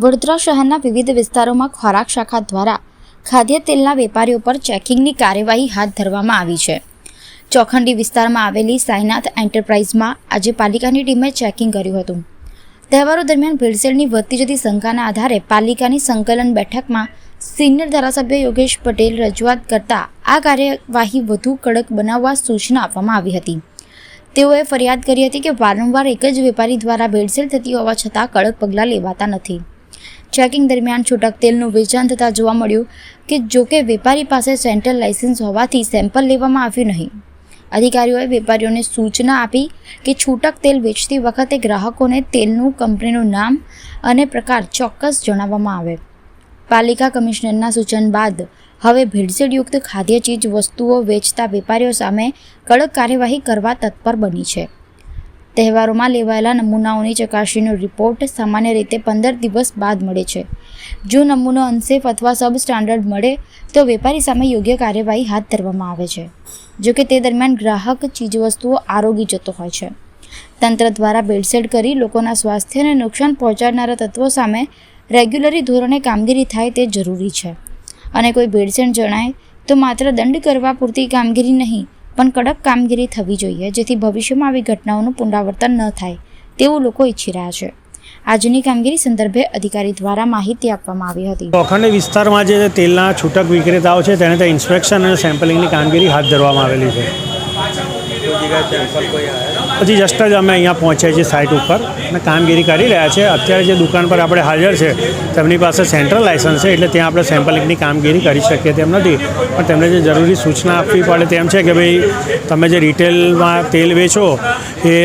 વડોદરા શહેરના વિવિધ વિસ્તારોમાં ખોરાક શાખા દ્વારા ખાદ્ય તેલના વેપારીઓ પર ચેકિંગની કાર્યવાહી હાથ ધરવામાં આવી છે. ચોખંડી વિસ્તારમાં આવેલી સાઈનાથ એન્ટરપ્રાઇઝમાં આજે પાલિકાની ટીમે ચેકિંગ કર્યું હતું. તહેવારો દરમિયાન ભેળસેળની વધતી જતી શંકાના આધારે પાલિકાની સંકલન બેઠકમાં સિનિયર ધારાસભ્ય યોગેશ પટેલ રજૂઆત કરતા આ કાર્યવાહી વધુ કડક બનાવવા સૂચના આપવામાં આવી હતી. તેઓએ ફરિયાદ કરી હતી કે વારંવાર એક જ વેપારી દ્વારા ભેળસેળ થતી હોવા છતાં કડક પગલાં લેવાતા નથી. ચેકિંગ દરમિયાન છૂટક તેલનું વેચાણ થતાં જોવા મળ્યું કે જોકે વેપારી પાસે સેન્ટ્રલ લાયસન્સ હોવાથી સેમ્પલ લેવામાં આવ્યું નહીં. અધિકારીઓએ વેપારીઓને સૂચના આપી કે છૂટક તેલ વેચતી વખતે ગ્રાહકોને તેલનું કંપનીનું નામ અને પ્રકાર ચોક્કસ જણાવવામાં આવે. પાલિકા કમિશનરના સૂચન બાદ હવે ભેળસેળયુક્ત ખાદ્ય ચીજ વસ્તુઓ વેચતા વેપારીઓ સામે કડક કાર્યવાહી કરવા તત્પર બની છે. તહેવારોમાં લેવાયેલા નમૂનાઓની ચકાસણીનો રિપોર્ટ સામાન્ય રીતે 15 દિવસ બાદ મળે છે. જો નમૂનો અનસેફ અથવા સબ સ્ટાન્ડર્ડ મળે તો વેપારી સામે યોગ્ય કાર્યવાહી હાથ ધરવામાં આવે છે. જોકે તે દરમિયાન ગ્રાહક ચીજવસ્તુઓ આરોગી જતો હોય છે. તંત્ર દ્વારા ભેળસેળ કરી લોકોના સ્વાસ્થ્યને નુકસાન પહોંચાડનારા તત્વો સામે રેગ્યુલરી ધોરણે કામગીરી થાય તે જરૂરી છે. અને કોઈ ભેળસેળ જણાય તો માત્ર દંડ કરવા પૂરતી કામગીરી નહીં પણ કડક કામગીરી થવી જોઈએ, જેથી ભવિષ્યમાં આવી ઘટનાઓનું પુનરાવર્તન ન થાય તેવું લોકો ઈચ્છી રહ્યા છે. આજની કામગીરી સંદર્ભે અધિકારી દ્વારા માહિતી આપવામાં આવી હતી. ચોખંડી વિસ્તારમાં જે તેલના છૂટક વિક્રેતાઓ છે તેને ત્યાં ઇન્સ્પેક્શન અને સેમ્પલિંગની કામગીરી હાથ ધરવામાં આવેલી છે. હજી જસ્ટ જ અમે અહીંયા પહોંચ્યા છીએ સાઇટ ઉપર અને કામગીરી કરી રહ્યા છે. અત્યારે જે દુકાન પર આપણે હાજર છે તેમની પાસે સેન્ટ્રલ લાયસન્સ છે, એટલે ત્યાં આપણે સેમ્પલિંગની કામગીરી કરી શકીએ તેમ નથી. પણ તેમને જે જરૂરી સૂચના આપવી પડે તેમ છે કે ભાઈ તમે જે રિટેલમાં તેલ વેચો એ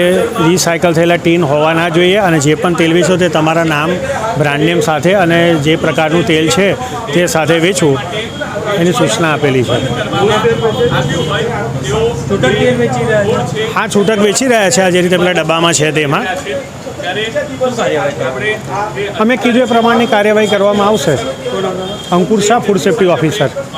રિસાયકલ થયેલા ટીન હોવા ના જોઈએ, અને જે પણ તેલ વેચો તે તમારા નામ, બ્રાન્ડ નેમ સાથે અને જે પ્રકારનું તેલ છે તે સાથે વેચવું એની સૂચના આપેલી છે. હા, છૂટક વેચી રહ્યા છે. આ જે રીતે પેલા ડબ્બામાં છે તેમાં અમે કીધું એ પ્રમાણની કાર્યવાહી કરવામાં આવશે. અંકુર શાહ, ફૂડ સેફ્ટી ઓફિસર.